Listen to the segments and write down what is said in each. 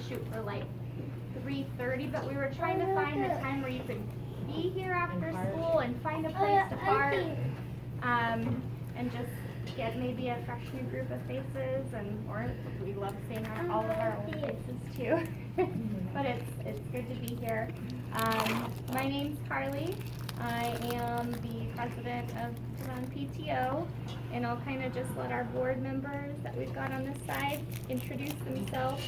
shoot for like 3:30, but we were trying to find the time where you could be here after school and find a place to park, and just get maybe a fresh new group of faces, or we love seeing all of our old faces too. But it's good to be here. My name's Carly. I am the president of Tavan PTO, and I'll kind of just let our board members that we've got on this side introduce themselves.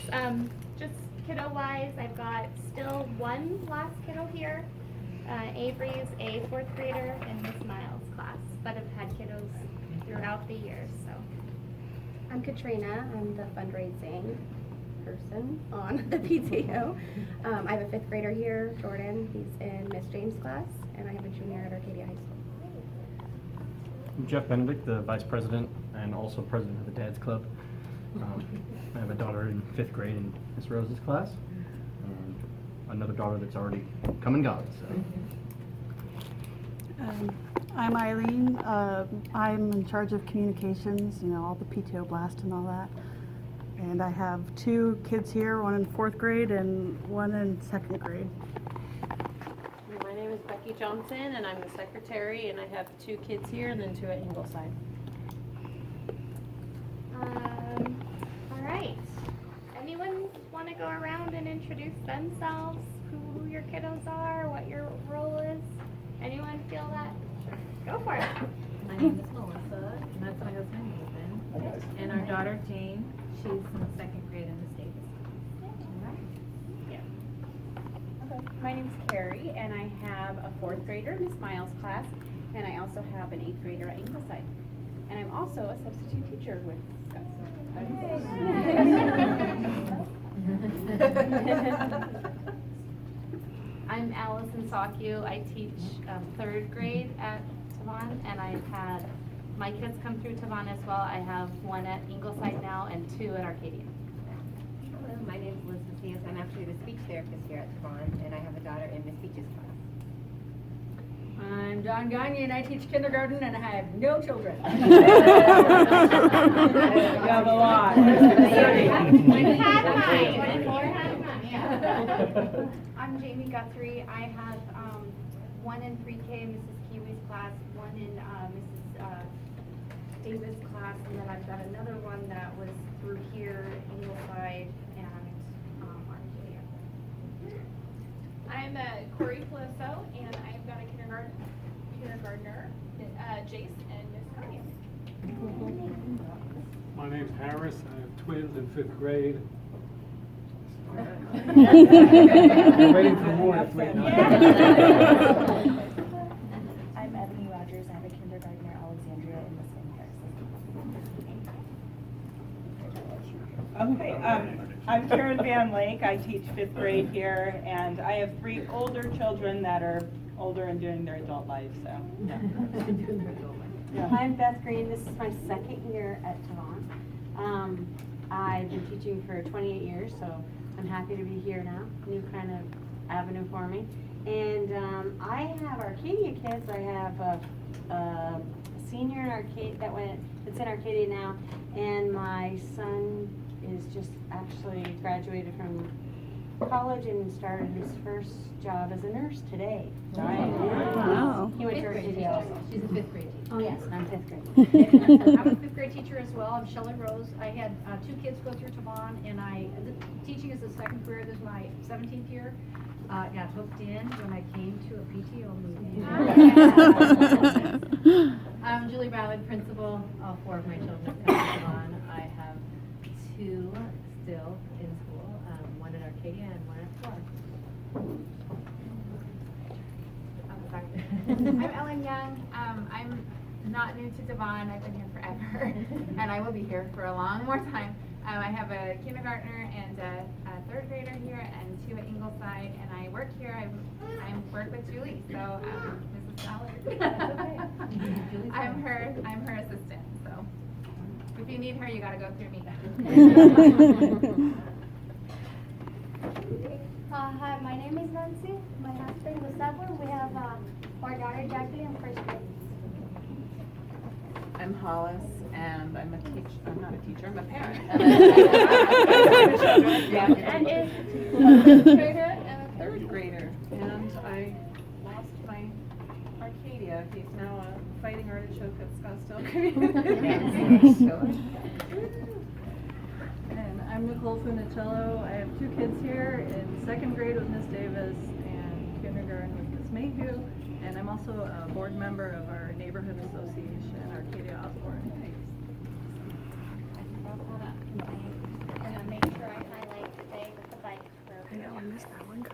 Just kiddo-wise, I've got still one last kiddo here. Avery's a 4th grader in Miss Miles' class, but I've had kiddos throughout the years. So I'm Katrina. I'm the fundraising person on the PTO. I have a 5th grader here, Jordan. He's in Miss James' class, and I have a junior at Arcadia High School. I'm Jeff Benedict, the vice president and also president of the Dad's Club. I have a daughter in 5th grade in Miss Rose's class, and another daughter that's already come and gone. So. I'm Eileen. I'm in charge of communications, all the PTO blast and all that. And I have 2 kids here, one in 4th grade and one in 2nd grade. My name is Becky Johnson, and I'm the secretary, and I have 2 kids here and then 2 at Ingleside. All right. Anyone want to go around and introduce themselves, who your kiddos are, what your role is? Anyone feel that? Go for it. My name is Melissa, and that's my husband, Nathan. And our daughter, Jane, she's in the 2nd grade in the States. My name's Carrie, and I have a 4th grader in Miss Miles' class, and I also have an 8th grader at Ingleside. And I'm also a substitute teacher with Scott. I'm Allison Sakyu. I teach 3rd grade at Tavan, and I've had my kids come through Tavan as well. I have 1 at Ingleside now and 2 at Arcadia. Hello, my name is Elizabeth Diaz. I'm actually the speech therapist here at Tavan, and I have a daughter in Miss Beach's class. I'm Dawn Gagne, and I teach kindergarten, and I have no children. You have a lot. I'm Jamie Guthrie. I have 1 in pre-K, Mrs. Kiwi's class, 1 in Mrs. Davis' class, and then I've got another one that was through here, Ingleside, and Arcadia. I'm Corey Peloso, and I've got a kindergartner, Jace, and Miss Carney. My name's Harris. I have twins in 5th grade. We're waiting for more at 3 9. I'm Ebony Rogers. I have a kindergartner, Alexandria, in the same Okay, I'm Karen Van Lake. I teach 5th grade here, and I have 3 older children that are older and doing their adult life, so. Yeah. I'm Beth Green. This is my 2nd year at Tavan. I've been teaching for 28 years, so I'm happy to be here now. New kind of avenue for me. And I have Arcadia kids. I have a senior in Arcadia that's in Arcadia now, and my son is just actually graduated from college and started his first job as a nurse today. Right? Wow. He went to Arcadia also. She's a 5th grade teacher. Oh yes, and I'm 5th grade. I'm a 5th grade teacher as well. I'm Shelley Rose. I had 2 kids go through Tavan, and teaching is the 2nd career. This is my 17th year. Got hooked in when I came to a PTO meeting. I'm Julie Ballard, principal. All 4 of my children have come to Tavan. I have 2 still in school, 1 at Arcadia and 1 at Florida. I'm Ellen Young. I'm not new to Tavan. I've been here forever, and I will be here for a long more time. I have a kindergartner and a 3rd grader here, and 2 at Ingleside, and I work here. I work with Julie, so Mrs. Ballard. I'm her assistant. So if you need her, you got to go through me. Hi, my name is Nancy. My husband Gustavo. We have our daughter Jacqueline in 1st grade. I'm Hollis, and I'm a teacher, I'm not a teacher, I'm a parent. That is. Fifth grader and a third grader, and I lost my Arcadia. He's now a fighting artichoke at Scottsdale Community. And I'm Nicole Funicello. I have two kids here in second grade with Miss Davis and kindergarten with Miss Mayhew. And I'm also a board member of our neighborhood association, Arcadia Osborne. I'm gonna make sure I highlight the day with the bike program.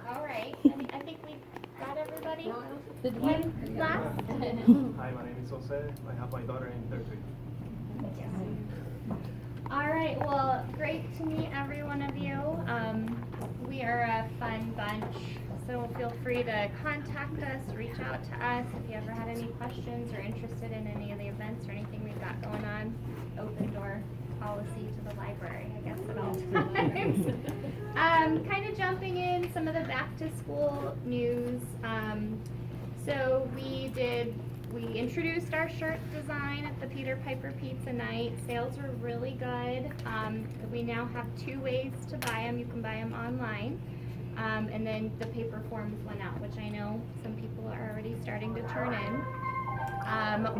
All right, I think we got everybody. One last. Hi, my name is Jose. I have my daughter in third grade. All right, well, great to meet every one of you. We are a fun bunch, so feel free to contact us, reach out to us if you ever had any questions or interested in any of the events or anything we've got going on. Open door policy to the library, I guess, at all times. Kind of jumping in some of the back to school news. So we introduced our shirt design at the Peter Piper Pizza Night. Sales were really good. We now have 2 ways to buy them. You can buy them online. And then the paper forms went out, which I know some people are already starting to turn in.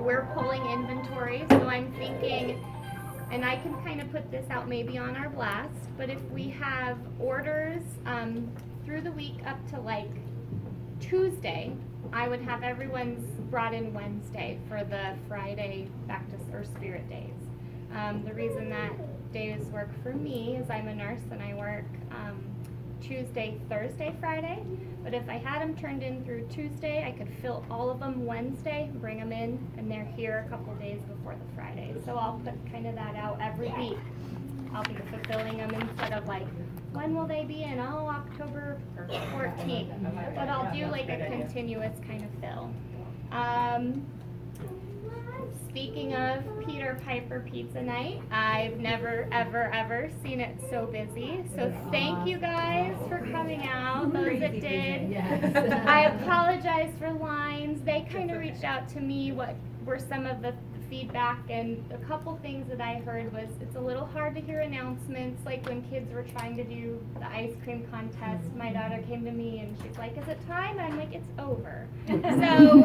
We're pulling inventory, so I'm thinking, and I can kind of put this out maybe on our blast, but if we have orders through the week up to like Tuesday, I would have everyone's brought in Wednesday for the Friday back to or Spirit Days. The reason that days work for me is I'm a nurse and I work Tuesday, Thursday, Friday. But if I had them turned in through Tuesday, I could fill all of them Wednesday, bring them in, and they're here a couple days before the Friday. So I'll put kind of that out every week. I'll be fulfilling them instead of like, when will they be in? Oh, October 14th. But I'll do like a continuous kind of fill. Speaking of Peter Piper Pizza Night, I've never, ever, ever seen it so busy. So thank you guys for coming out, those that did. I apologize for lines. They kind of reached out to me what were some of the feedback, and a couple things that I heard was it's a little hard to hear announcements, like when kids were trying to do the ice cream contest. My daughter came to me and she's like, is it time? I'm like, it's over. So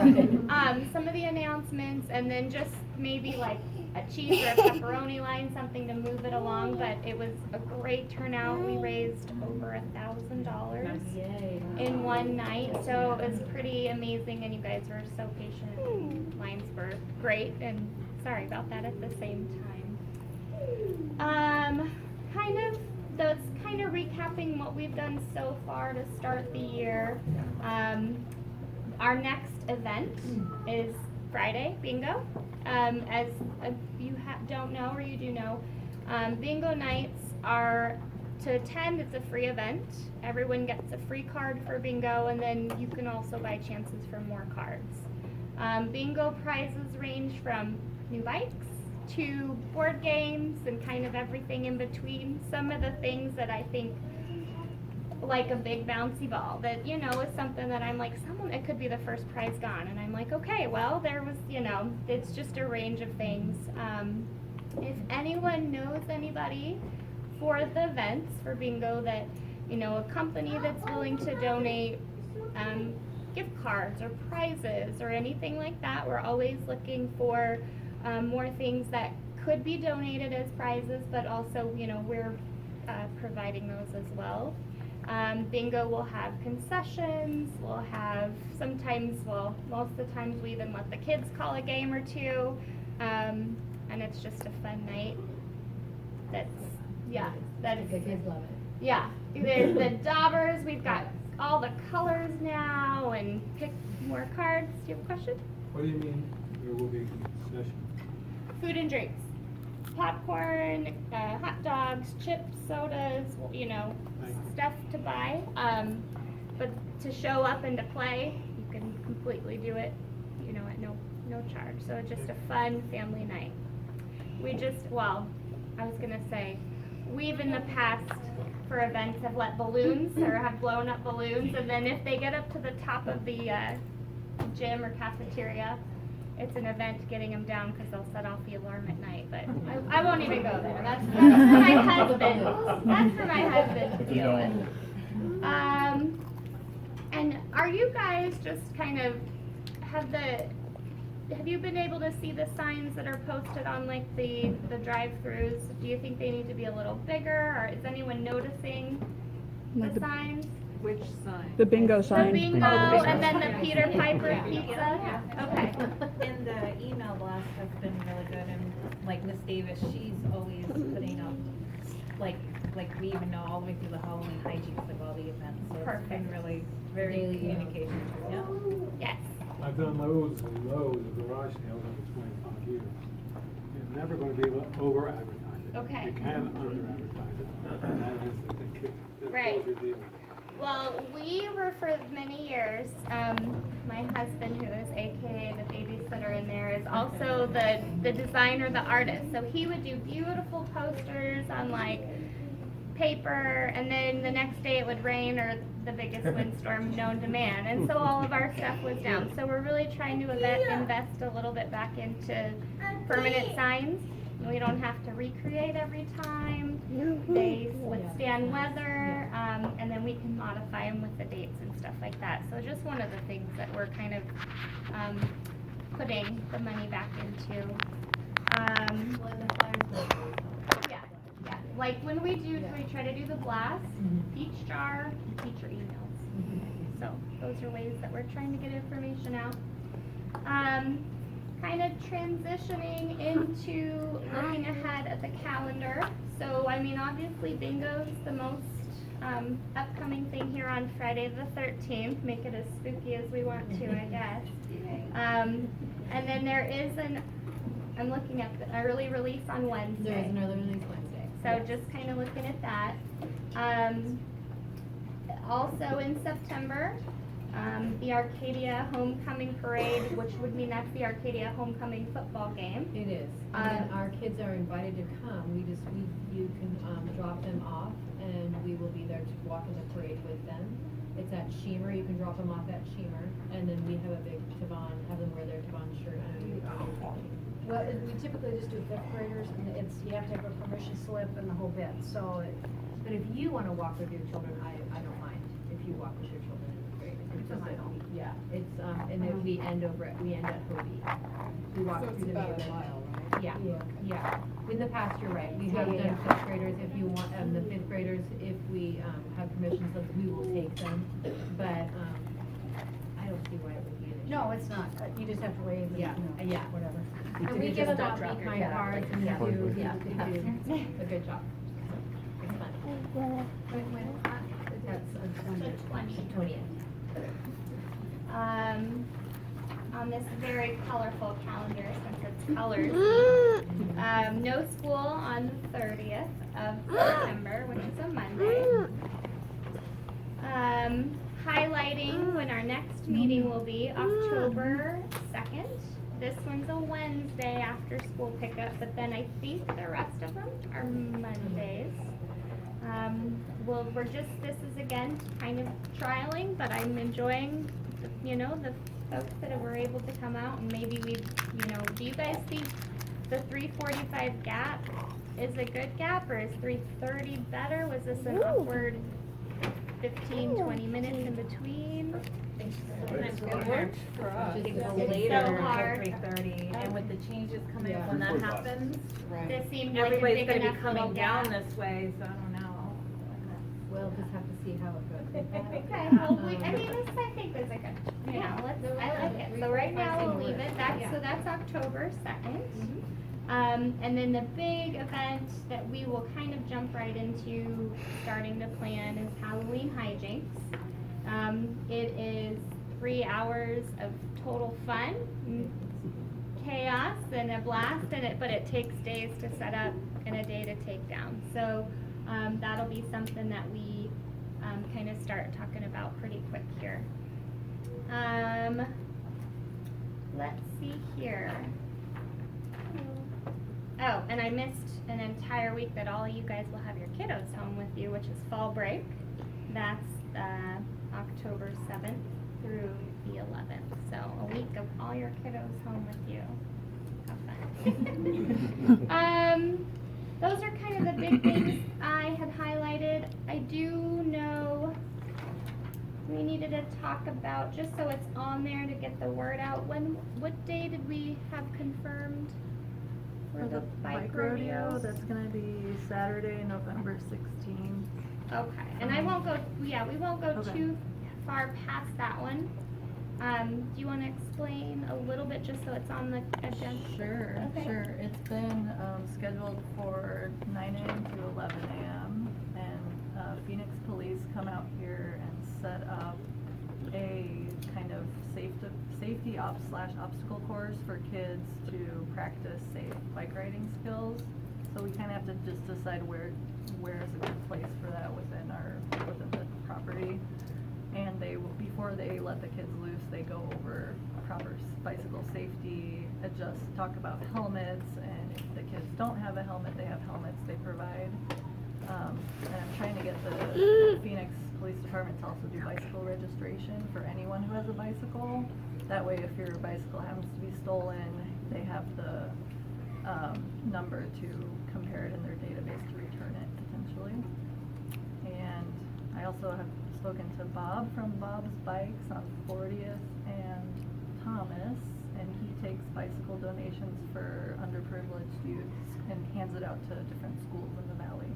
some of the announcements, and then just maybe like a cheese or a pepperoni line, something to move it along. But it was a great turnout. We raised over $1,000 in one night, so it was pretty amazing, and you guys were so patient. Lines were great, and sorry about that at the same time. That's kind of recapping what we've done so far to start the year. Our next event is Friday, bingo. As you don't know, or you do know, bingo nights are, to attend, it's a free event. Everyone gets a free card for bingo, and then you can also buy chances for more cards. Bingo prizes range from new bikes to board games and kind of everything in between. Some of the things that I think, like a big bouncy ball, that, you know, is something that I'm like, it could be the first prize gone. And I'm like, okay, well, there was, you know, it's just a range of things. If anyone knows anybody for the events, for bingo, that, you know, a company that's willing to donate gift cards or prizes or anything like that, we're always looking for more things that could be donated as prizes, but also, you know, we're providing those as well. Bingo will have concessions, we'll have sometimes, well, most of the times we even let the kids call a game or two, and it's just a fun night. The kids love it. Yeah, there's the daubers, we've got all the colors now, and pick more cards. Do you have a question? What do you mean there will be concessions? Food and drinks. Popcorn, hot dogs, chips, sodas, you know, stuff to buy. But to show up and to play, you can completely do it, you know, at no charge. So it's just a fun family night. I was gonna say, we've in the past for events have let balloons or have blown up balloons, and then if they get up to the top of the gym or cafeteria, it's an event getting them down because they'll set off the alarm at night, but I won't even go there. That's for my husband. That's for my husband to deal with. And are you guys just kind of, have you been able to see the signs that are posted on like the drive-throughs? Do you think they need to be a little bigger, or is anyone noticing Like the the- signs? Which sign? The bingo The sign. bingo and then the Peter Piper Yeah. pizza? Okay. And the email blast has been really good, and like Miss Davis, she's always putting up, like we even know all the way through the Halloween hijinks of all the events, so it's been Perfect. really very communication. Yeah. Yes. I've done loads and loads of garage sales over 25 years. You're never going to be able to over-advertise it. Okay. You can under-advertise it. And that is the kick. That's Right. all you're dealing with. Well, we were for many years, my husband, who is AKA the babysitter in there, is also the designer, the artist. So he would do beautiful posters on like paper, and then the next day it would rain or the biggest windstorm known to man. And so all of our stuff was down. So we're really trying to invest a little bit back into permanent signs. We don't have to recreate every time. They withstand weather, and then we can modify them with the dates and stuff like that. So just one of the things that we're kind of putting the money back into. Yeah. Like when we try to do the blast, each jar, teacher emails. So those are ways that we're trying to get information out. Kind of transitioning into looking ahead at the calendar. So, I mean, obviously bingo's the most upcoming thing here on Friday the 13th. Make it as spooky as we want to, I guess. And then there is I'm looking at the early release on Wednesday. There is an early release Wednesday. So just kind of looking at that. Also in September, the Arcadia Homecoming Parade, which would mean that's the Arcadia Homecoming football game. It is. And our kids are invited to come. You can drop them off, and we will be there to walk in the parade with them. It's at Shemer. You can drop them off at Shemer, and then we have a big Tavan, have them wear their Tavan shirt underneath. Well, we typically just do fifth graders, and you have to have a permission slip and the whole bit, so, but if you wanna walk with your children, I don't mind, if you walk with your children in the parade. It's just yeah, it's, and then we end at Hobie. We walk through the neighborhood. Yeah, yeah. In the past, you're right, we have done fifth graders, if you want, the fifth graders, if we, have permission slips, we will take them, but, I don't see why it would be an issue. No, it's not, you just have to wave and, Yeah, yeah. whatever. And we give them out be kind cards, and Yeah. we do a good job. It's fun. That's The 20th. On this very colorful calendar, since it's colors, no school on the 30th of September, which is a Monday. Highlighting when our next meeting will be October 2nd. This one's a Wednesday after school pickup, but then I think the rest of them are Mondays. This is again kind of trialing, but I'm enjoying, the folks that were able to come out, and maybe do you guys think the 3:45 gap is a good gap, or is 3:30 better? Was this an awkward 15, 20 minutes in between? It worked for us. Just It's go so later hard. until 3:30, and with the changes coming up when that happens, This seemed like a everybody's big gonna be enough little coming down gap. this way, so I don't know. We'll just have to see how it goes. Okay, hopefully, I mean, this I think is a good, I like it. So right now we'll leave it, that's October 2nd. And then the big event that we will kind of jump right into starting to plan is Halloween hijinks. It is 3 hours of total fun, chaos, and a blast, but it takes days to set up and a day to take down. So that'll be something that we kind of start talking about pretty quick here. Let's see here. Oh, and I missed an entire week that all of you guys will have your kiddos home with you, which is fall break. That's October 7th through the 11th. So a week of all your your kiddos home with you. Have fun. Those are kind of the big things I had highlighted. I do know we needed to talk about, just so it's on there to get the word out, what day did we have confirmed for the bike rodeos? That's gonna be Saturday, November 16th. Okay, and I won't go, we won't go Okay. too far past that one. Do you wanna explain a little bit, just so it's on the agenda? Sure, Okay. sure. It's been scheduled for 9 a.m. to 11 a.m. and Phoenix Police come out here and set up a kind of safety obstacle course for kids to practice safe bike riding skills. So we kind of have to just decide where is a good place for that within the property. And before they let the kids loose, they go over proper bicycle safety, talk about helmets, and if the kids don't have a helmet, they have helmets they provide. And I'm trying to get the Phoenix Police Department to also do bicycle registration for anyone who has a bicycle. That way, if your bicycle happens to be stolen, they have the number to compare it in their database to return it potentially. And I also have spoken to Bob from Bob's Bikes on 40th and Thomas, and he takes bicycle donations for underprivileged youth and hands it out to different schools in the valley.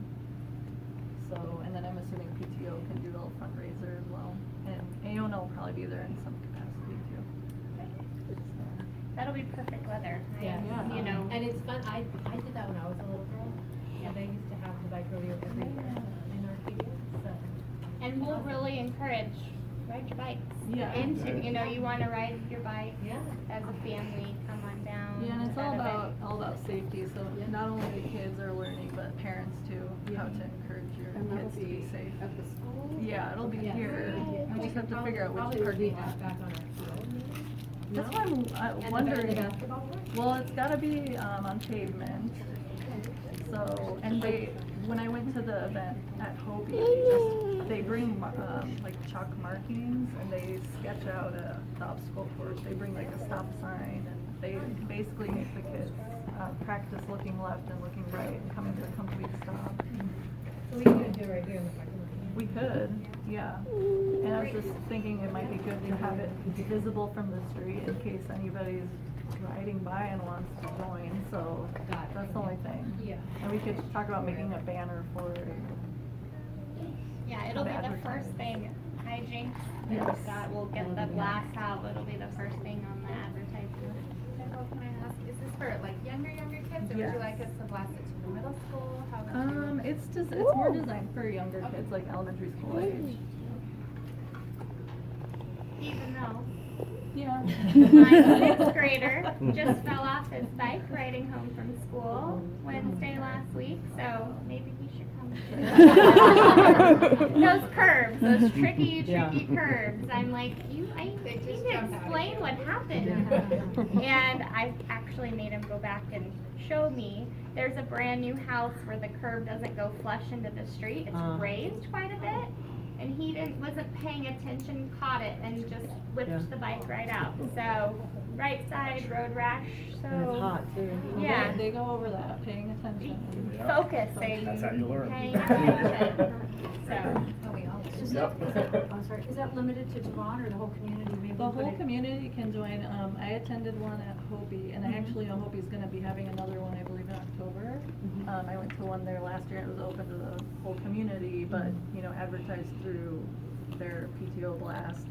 So, and then I'm assuming PTO can do a little fundraiser as well, and AONA will probably be there in some capacity too. So. That'll be perfect weather. Yeah. You know. And it's fun, I did that when I was a little girl, yeah, they used to have the bike rodeo every year in Arcadia, so. And we'll really encourage, ride your bikes. Yeah. Into, you wanna ride your bike Yeah. as a family, come on down. Yeah, and it's to all that event. about safety, so not only the kids are learning, but parents too, how to encourage your kids to be safe. At the school? Yeah, it'll be Yeah. here. And We just have to figure out which probably parking would lot. be back on our field, maybe? That's No? why I'm And wondering. the basketball court? Well, it's gotta be on pavement. So, and when I went to the event at Hopi, they bring like chalk markings and they sketch out the obstacle course. They bring like a stop sign and they basically make the kids practice looking left and looking right and coming to a complete stop. So we can do it right here in the parking lot. We could, yeah. And I was just thinking it might be good to have it visible from the street in case anybody's riding by and wants to join, so Got it. that's the only thing. Yeah. And we could talk about making a banner for it. Yeah, it'll be the Advertise. first thing, hijinks, Yes. that will get the blast out, it'll be the first thing on the advertisement. Well, can I ask, is this for like younger kids, or would Yes. you like us to blast it to the middle school? How would you? It's more designed for younger kids, like elementary school age. Even though Yeah. my 6th grader just fell off his bike riding home from school Wednesday last week, so maybe he should come. Those curbs, those tricky curbs. I'm like, I need to explain what happened. And I actually made him go back and show me. There's a brand new house where the curb doesn't go flush into the street. It's raised quite a bit. And he wasn't paying attention, caught it, and just whipped the bike right out. So, right side, road rash, so. And it's hot too. Yeah. They go over that, paying attention. Focusing, That's how you learn. paying attention. So, I'm sorry, is that limited to Tavan or the whole community? Maybe The we put whole it- community can join. I attended one at Hopi, and I actually know Hopi's gonna be having another one, I believe, in October. I went to one there last year, and it was open to the whole community, but, advertised through their PTO blasts,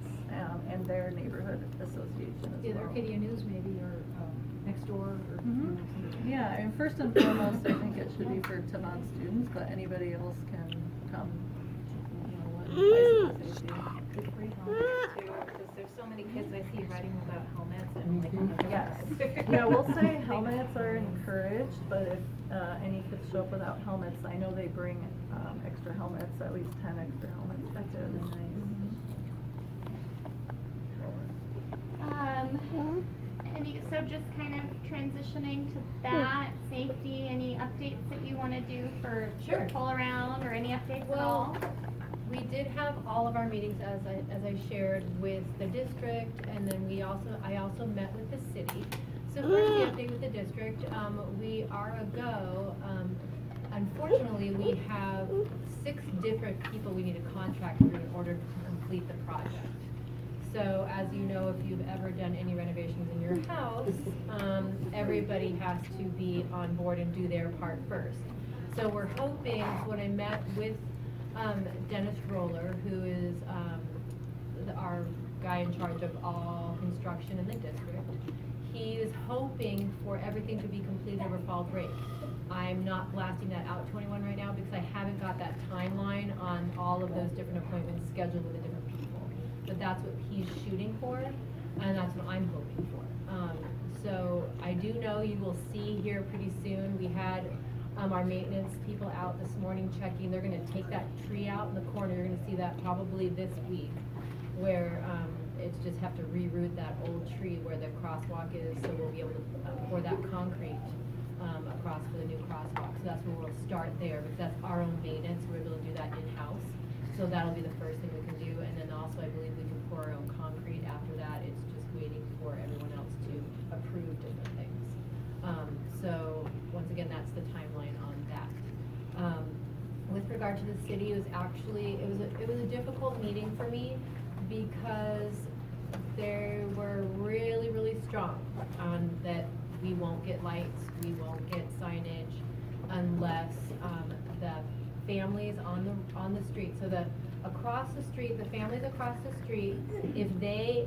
and their neighborhood association as well. Either Arcadia News maybe, or next door, or. Mhm. Yeah, and first and foremost, I think it should be for Tavan students, but anybody else can come, bicycle safety. It's free helmets too, because there's so many kids I see riding without helmets and like. Yes. Yeah, we'll say helmets are encouraged, but if any kids show up without helmets, I know they bring extra helmets, at least 10 extra helmets. That's really so just kind of transitioning to that, safety, any updates that you want to do for Sure. pull around or any updates at Well, all? We did have all of our meetings, as I shared, with the district, and then I also met with the city. So first, the update with the district, we are a go. Unfortunately, we have 6 different people we need to contract through in order to complete the project. So as you know, if you've ever done any renovations in your house, everybody has to be on board and do their part first. So we're hoping, when I met with Dennis Roller, who is our guy in charge of all construction in the district, he is hoping for everything to be completed over fall break. I'm not blasting that out to anyone right now because I haven't got that timeline on all of those different appointments scheduled with the different people. But that's what he's shooting for, and that's what I'm hoping for. So I do know you will see here pretty soon, we had our maintenance people out this morning checking. They're gonna take that tree out in the corner. You're gonna see that probably this week, where it's just have to reroot that old tree where the crosswalk is, so we'll be able to pour that concrete across for the new crosswalk. So that's where we'll start there, because that's our own maintenance. We're able to do that in-house. So that'll be the first thing we can do, and then also I believe we can pour our own concrete after that. It's just waiting for everyone else to approve different things. So once again, that's the timeline on that. With regard to the city, it was actually, it was a difficult meeting for me because they were really, really strong on that we won't get lights, we won't get signage unless the families on the street, so the across the street, the families across the street, if they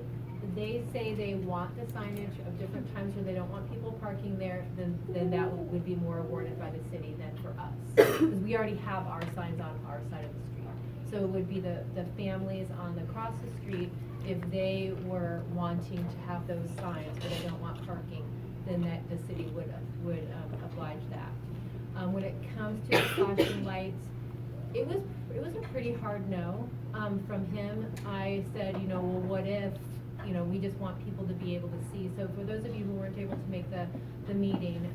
say they want the signage of different times where they don't want people parking there, then that would be more awarded by the city than for us. Because we already have our signs on our side of the street. So it would be the families on the across the street, if they were wanting to have those signs where they don't want parking, then that the city would oblige that. When it comes to flashing lights, it was a pretty hard no from him. I said, well, what if, we just want people to be able to see. So for those of you who weren't able to make the meeting,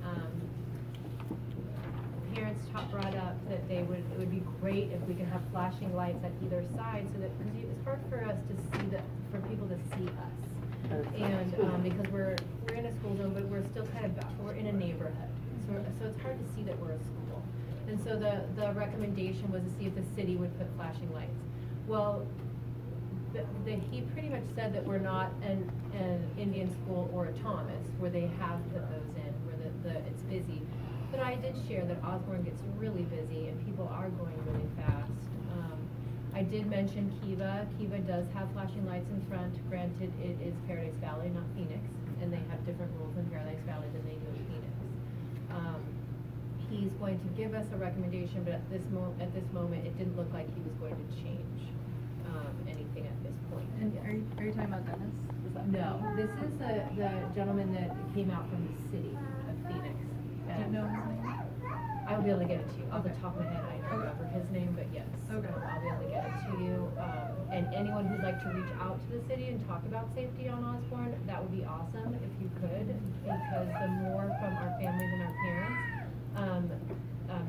parents brought up that it would be great if we could have flashing lights at either side, so that, because it's hard for us to see for people to see us. And because we're in a school zone, but we're still we're in a neighborhood. So it's hard to see that we're a school. And so the recommendation was to see if the city would put flashing lights. Well, he pretty much said that we're not an Indian school or a Thomas where they have put those in, where it's busy. But I did share that Osborne gets really busy and people are going really fast. I did mention Kiva. Kiva does have flashing lights in front. Granted, it is Paradise Valley, not Phoenix, and they have different rules in Paradise Valley than they do in Phoenix. He's going to give us a recommendation, but at this moment, it didn't look like he was going to change anything at this point. And are you talking about Dennis? No, this is the gentleman that came out from the city of Phoenix. Do you know his name? I'll be able to get it to you. Off the top of my head, I don't remember his name, but yes. Okay. I'll be able to get it to you. And anyone who'd like to reach out to the city and talk about safety on Osborne, that would be awesome if you could, because the more from our families and our parents,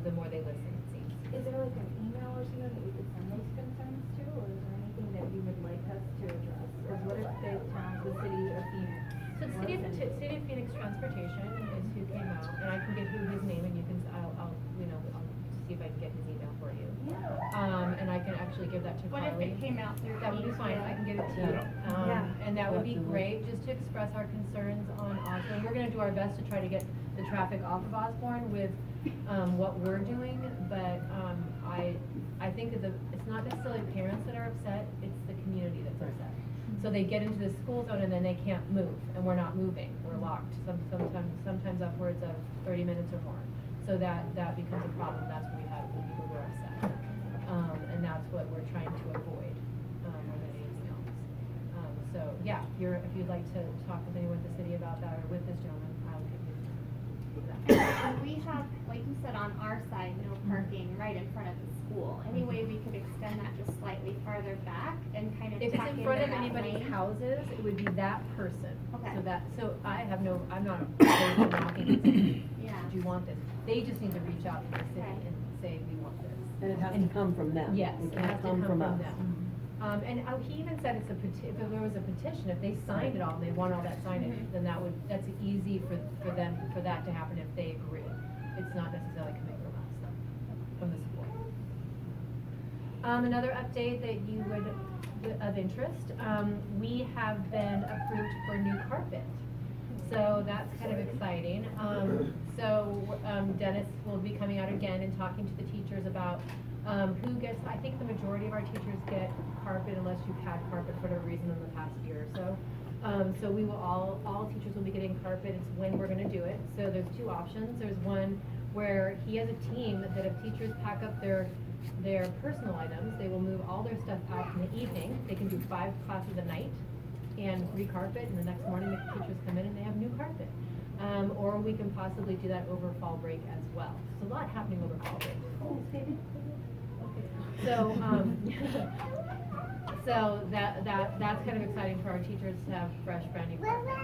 the more they listen, it seems. Is there like an email or something that we could send those concerns to, or is there anything that you would like us to address? Because what if the city of Phoenix? So the city of Phoenix Transportation is who came out, and I can get his name, and you can, I'll see if I can get his email for you. Yeah. And I can actually give that to What Carly. if it came out through? That would be fine, I can give it to you. And that would be great, just to express our concerns on Osborne. We're gonna do our best to try to get the traffic off of Osborne with, what we're doing, but, I think that it's not necessarily parents that are upset, it's the community that's upset. So they get into the school zone and then they can't move, and we're not moving, we're locked, sometimes upwards of 30 minutes or more. So that becomes a problem, that's when we have people who are upset. And that's what we're trying to avoid, more than anything else. So yeah, if you'd like to talk with anyone at the city about that, or with this gentleman, I'll give you that. And we have, like you said, on our side, no parking right in front of the school. Any way we could extend that just slightly farther back and kind of If it's tuck in front of into that anybody's lane? houses, it would be that person. Okay. So I'm not opposed to knocking and saying, Yeah. do you want this? They just need to reach out to the city Okay. and say, we want this. And it has to come from them. Yes, It it has can't to come from us. them. And he even said it's if there was a petition, if they signed it all and they want all that signage, then that's easy for them, for that to happen if they agree. It's not necessarily coming from us, from the support. Another update that you of interest, we have been approved for new carpet. So that's kind of exciting. Dennis will be coming out again and talking to the teachers about who gets, I think the majority of our teachers get carpet unless you've had carpet for whatever reason in the past year or so. So we will all teachers will be getting carpet. It's when we're gonna do it. So there's two options. There's one where he has a team that if teachers pack up their personal items, they will move all their stuff out in the evening. They can do 5 classes a night and re-carpet, and the next morning the teachers come in and they have new carpet. Or we can possibly do that over fall break as well. There's a lot happening over fall break. So, so that's kind of exciting for our teachers to have fresh, brand new carpet.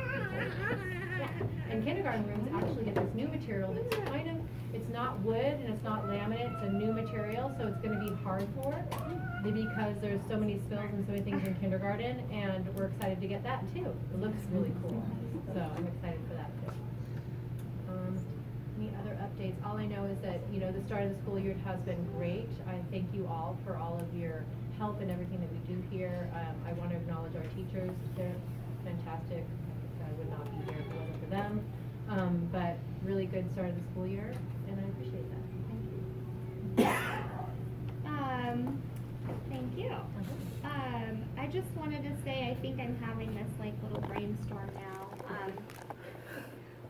And kindergarten rooms actually get this new material that's kind of, it's not wood and it's not laminate, it's a new material, so it's gonna be hard for because there's so many spills and so many things in kindergarten, and we're excited to get that too. It looks really cool, so I'm excited for that too. Any other updates? All I know is that, you know, the start of the school year has been great. I thank you all for all of your help and everything that we do here. I want to acknowledge our teachers. They're fantastic. I would not be here if it wasn't for them. But really good start of the school year, and I appreciate that. Thank you. Thank you. I just wanted to say, I think I'm having this like little brainstorm now.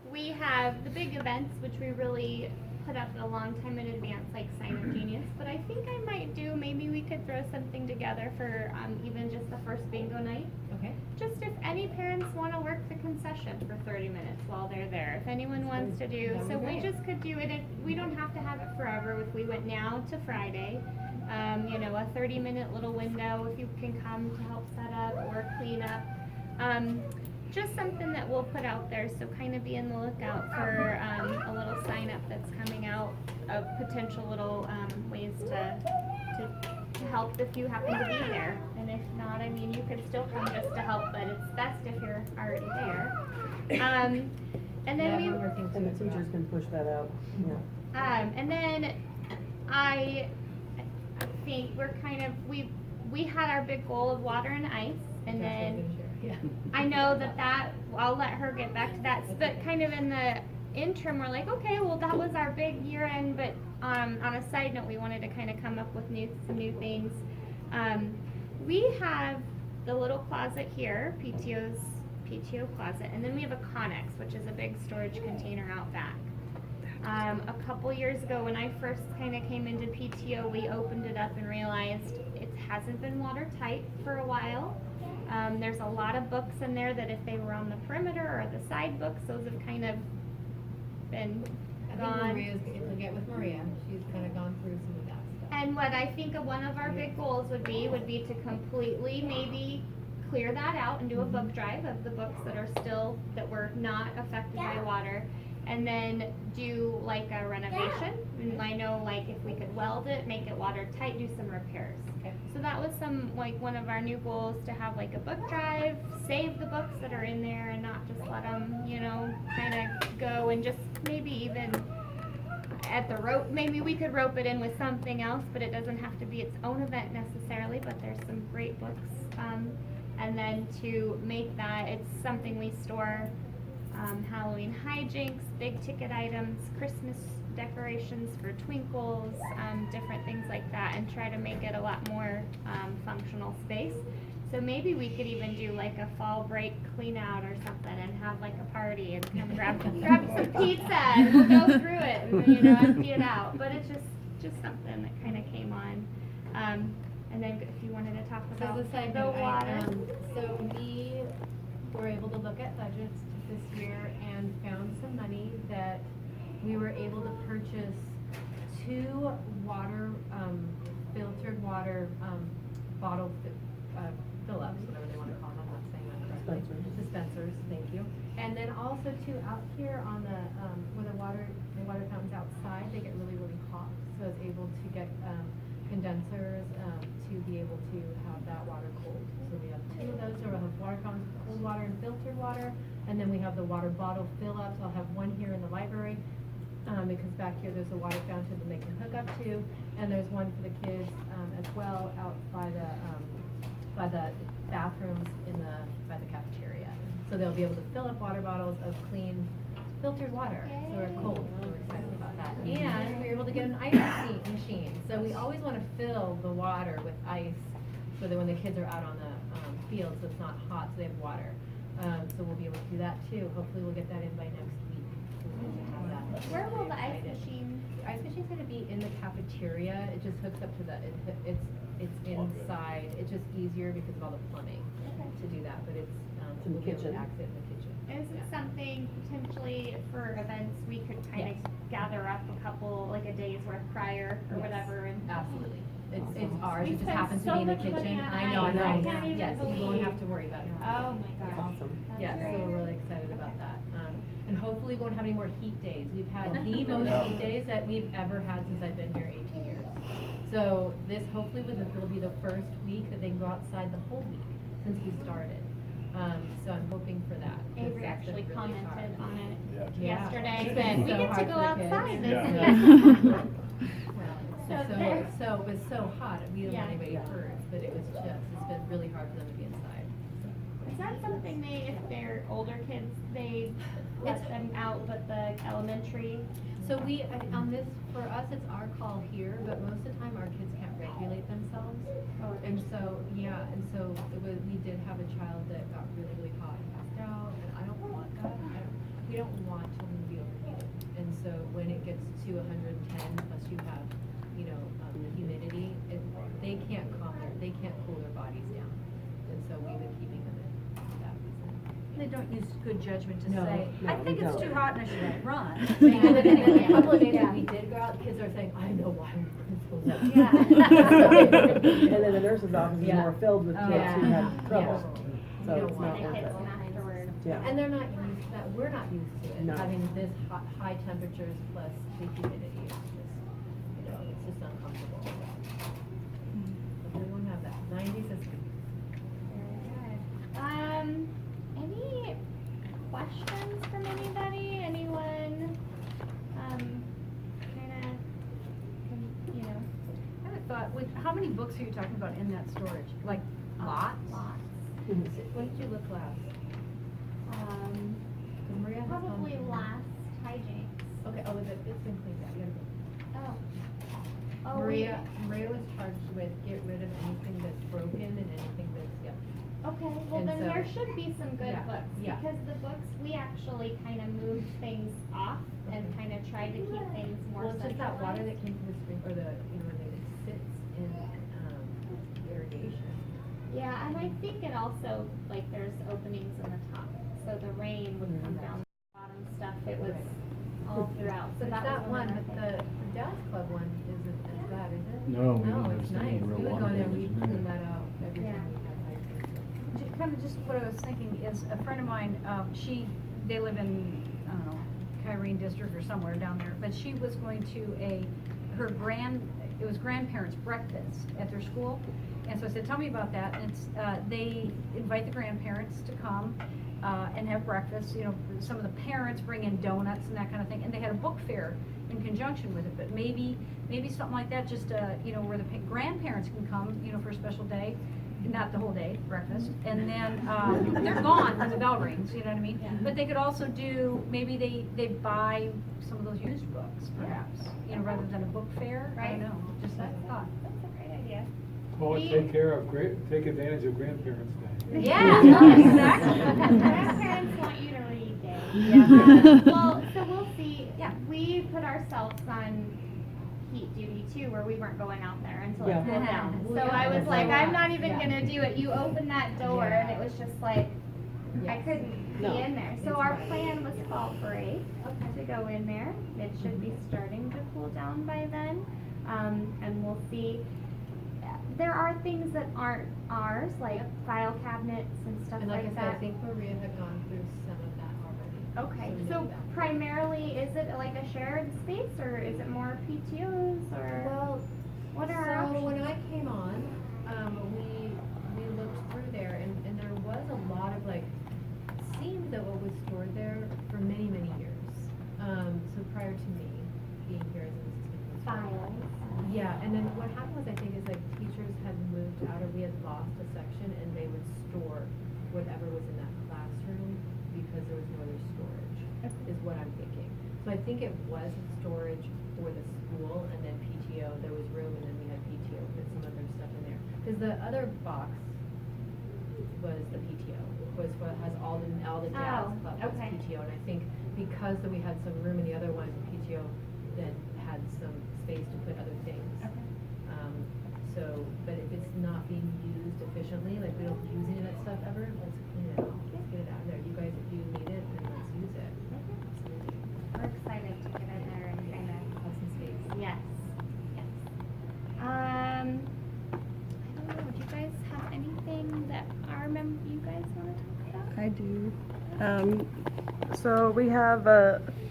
We have the big events, which we really put up a long time in advance, like Sign Up Genius, but I think I might maybe we could throw something together for even just the first bingo night. Okay. Just if any parents want to work the concession for 30 minutes while they're there, if anyone wants to do, so we just could do it, we don't have to have it forever, if we went now to Friday, you know, a 30-minute little window, if you can come to help set up or clean up. Just something that we'll put out there, so kind of be in the lookout for a little sign up that's coming out of potential little ways to help if you happen to be there. And if not, I mean, you could still come just to help, but it's best if you're already there. And then And the teachers can push that out, yeah. and then I think we're kind of, we had our big goal of water and ice, and then I know that I'll let her get back to that, but kind of in the interim, we're like, okay, well, that was our big year end, but on a side note, we wanted to kind of come up with some new things. We have the little closet here, PTO closet, and then we have a Connex, which is a big storage container out back. A couple years ago, when I first kind of came into PTO, we opened it up and realized it hasn't been watertight for a while. There's a lot of books in there that if they were on the perimeter or the side books, those have kind of been gone. I think we'll get with Maria. She's kind of gone through some of that stuff. And what I think one of our big goals would be to completely maybe clear that out and do a book drive of the books that were not affected by water. And then do like a renovation. And I know like if we could weld it, make it watertight, do some repairs. Okay. So that was one of our new goals, to have like a book drive, save the books that are in there and not just let them, you know, kind of go, and just maybe even at the rope, maybe we could rope it in with something else, but it doesn't have to be its own event necessarily, but there's some great books. And then to make that, it's something we store. Halloween hijinks, big ticket items, Christmas decorations for twinkles, different things like that, and try to make it a lot more functional space. So maybe we could even do like a fall break clean out or something, and have like a party and come grab some pizza and we'll go through it and, you know, empty it out. But it's just something that kind of came on. And then if you wanted to talk about the water. So we were able to look at budgets this year and found some money that we were able to purchase 2 water, filtered water, bottle fill-ups, whatever they want to call them, I'm not saying that correctly. Dispensers, thank you. And then also too, out here on the, where the water fountain's outside, they get really, really hot. So it's able to get, condensers, to be able to have that water cold. So we have 2 of those, so we'll have water fountains, cold water and filtered water. And then we have the water bottle fill ups. I'll have one here in the library, because back here there's a water fountain that they can hook up to. And there's one for the kids, as well out by the bathrooms by the cafeteria. So they'll be able to fill up water bottles of clean filtered water. So we're cold, so we're excited about that. And we were able to get an ice machine. So we always want to fill the water with ice so that when the kids are out on the field, so it's not hot, so they have water. So we'll be able to do that too. Hopefully we'll get that in by next week. So we can have that. Where will Really the ice excited. machine? The ice machine's gonna be in the cafeteria. It just hooks up to it's inside. It's just easier because of all the plumbing to do that, but it's, in the we'll be able to kitchen. access it in the kitchen. Is it Yeah. something potentially for events we could kind of gather up a couple, like a day's worth prior or Yes. whatever and? Absolutely. It's ours. We it just spend happens so to be in the much money kitchen. on I know, I ice. know. I can't even Yes, you won't believe. have to worry about it. Oh my gosh. Awesome. That's Yes, so great. we're really excited about that. And hopefully we won't have any more heat days. We've had the most heat days that we've ever had since I've been here 18 years. So this hopefully will be the first week that they can go outside the whole week since we started. So I'm hoping for that. 'cause Avery that's been actually really commented hard. on it Yeah. yesterday, It's said, been we so get to hard go for the kids." outside this Yeah. week. Well, So there- it was so hot, we didn't want Yeah. anybody hurt, but it was just, it's been really hard for them to be inside. Is that something if they're older kids, they let them out, but the elementary? So on this, for us, it's our call here, but most of the time our kids can't regulate themselves. And so, we did have a child that got really, really hot and passed out, and I don't want that. We don't want children to be overheated. And so when it gets to 110, plus you have, the humidity, they can't cool their bodies down. And so we've been keeping them in for that reason. They don't use good judgment to No, say, no, I think we it's don't. too hot and I should run. And then a couple of days Yeah. that we did go out, kids are saying, I know why we couldn't school now. And then the nurse's office is Yeah. more filled with kids who Yeah. have trouble. You So don't it's want not The worth kids it. afterward. Yeah. And they're not used to that, we're not used to it, No. having this high temperatures plus the humidity, it's just, it's just uncomfortable. But we won't have that, 90s is good. Very good. Any questions from anybody? Anyone, I would thought, how many books are you talking about in that storage? Like, lots? Lots. When did you look last? Maria has Probably one. last hijinks. Okay, it's been cleaned out, you gotta go. Oh. Oh, Maria was charged with get rid of anything that's broken and anything that's, Okay, well And then so- there should be some good Yeah, books, yeah. because the books, we actually kind of moved things off and kind of tried to keep things more Well, it's just that water centralized. that came from the spring, or it sits in, irrigation. Yeah, and I think it also, like, there's openings in the top, so the rain would come down the bottom stuff, it was all throughout, so But that that was one, another but thing. the Dad's Club one isn't as bad, is it? No, we No, don't it's have any nice, real we would water go there, damage we'd in there. clean that out every Yeah. time we had hydrants. Kind of just what I was thinking is a friend of mine, they live in, I don't know, Kyrene District or somewhere down there, but she was going to it was grandparents' breakfast at their school. And so I said, tell me about that. And it's, they invite the grandparents to come and have breakfast. Some of the parents bring in donuts and that kind of thing. And they had a book fair in conjunction with it. But maybe something like that, just, where the grandparents can come, for a special day. Not the whole day, breakfast, and then, they're gone when the bell rings, you know what I mean? But they could also do, maybe they buy some of those used books, perhaps, rather than a book fair, I don't know, just a thought. That's a great idea. Well, We- take advantage of Grandparents' Day. Yeah, exactly. Grandparents want you to read, Dave. Well, so we'll see. Yeah, we put ourselves on heat duty too, where we weren't going out there until Yeah. it cooled down. So Yeah. I was like, I'm not even Yeah. gonna do it. You open that door and it was just like, I Yes. couldn't No. be in there. So It's our right. plan was fall break to go in there. It should be starting to cool down by then. And we'll see. There are things that aren't ours, like file cabinets and stuff And like I like said, I that. think Maria had gone through some of that already. So primarily, is it like a shared space, or is it more PTOs, or Well, what are our so options? when I came on, we looked through there and there was a lot of like, seemed that what was stored there for many, many years. So prior to me being here as an assistant principal. Files. Yeah, and then what happened was I think is like teachers had moved out or we had lost a section and they would store whatever was in that classroom because there was no other storage, is what I'm thinking. So I think it was storage for the school and then PTO, there was room and then we had PTO, put some other stuff in there. Because the other box was the PTO, was what has all the dad's club was okay. PTO. And I think because that we had some room in the other one, PTO then had some space to put other things. Okay. So, but if it's not being used efficiently, like we don't use any of that stuff ever, let's clean it out, let's get it out of there. You guys, if you need it, then let's use it. Absolutely. We're excited to get in there and kind of have some space. Yes. Yes. I don't know. Do you guys have anything that you guys want to talk about? I do. So we have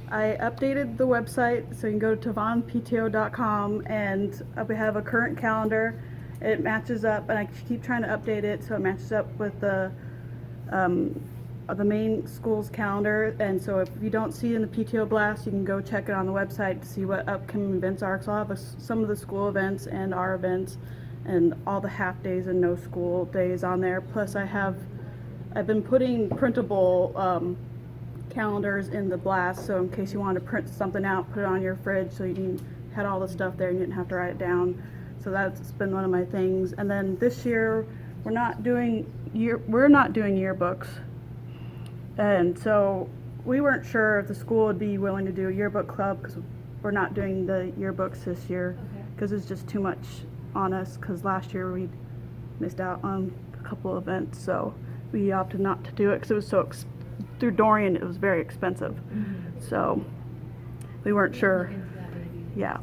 I updated the website, so you can go to tavanpto.com, and we have a current calendar. It matches up, and I keep trying to update it so it matches up with the main school's calendar. And so if you don't see it in the PTO blast, you can go check it on the website to see what upcoming events are. So I'll have some of the school events and our events, and all the half days and no school days on there. Plus I've been putting printable calendars in the blast, so in case you wanted to print something out, put it on your fridge so you had all the stuff there and you didn't have to write it down. So that's been one of my things. And then this year we're not doing yearbooks, and so we weren't sure if the school would be willing to do a yearbook club, because we're not doing the yearbooks this year because it's just too much on us, because last year we missed out on a couple events, so we opted not to do it because it was so through Dorian it was very expensive. So we weren't sure. Yeah.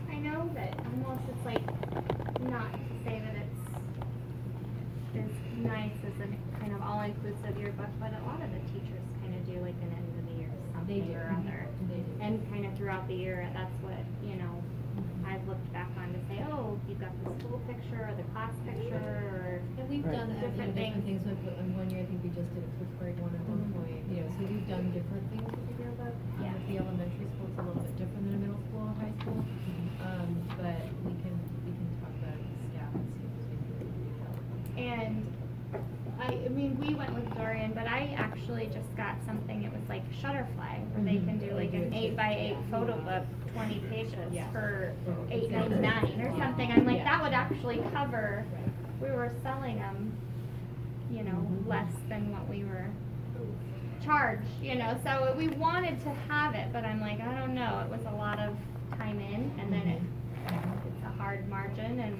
I know that almost it's like, not to say that it's as nice as a kind of all-inclusive yearbook, but a lot of the teachers kind of do like an end of the year something or other. And kind of throughout the year, that's what, I've looked back on to say, oh, you've got the school picture or the class picture or And we've done different things. One year I think we just did a fifth grade one at one point. So we've done different things with the yearbook. Yeah. With the elementary school, it's a little bit different than a middle school or high school. But we can talk about it with staff and see if there's anything we can help. And I mean, we went with Dorian, but I actually just got something, it was like Shutterfly, where they can do like an 8x8 photo book, 20 pages for $8.99 or something. I'm like, that would actually cover, we were selling them, less than what we were charged, so we wanted to have it, but I'm like, I don't know, it was a lot of time in, and then it's a hard margin, and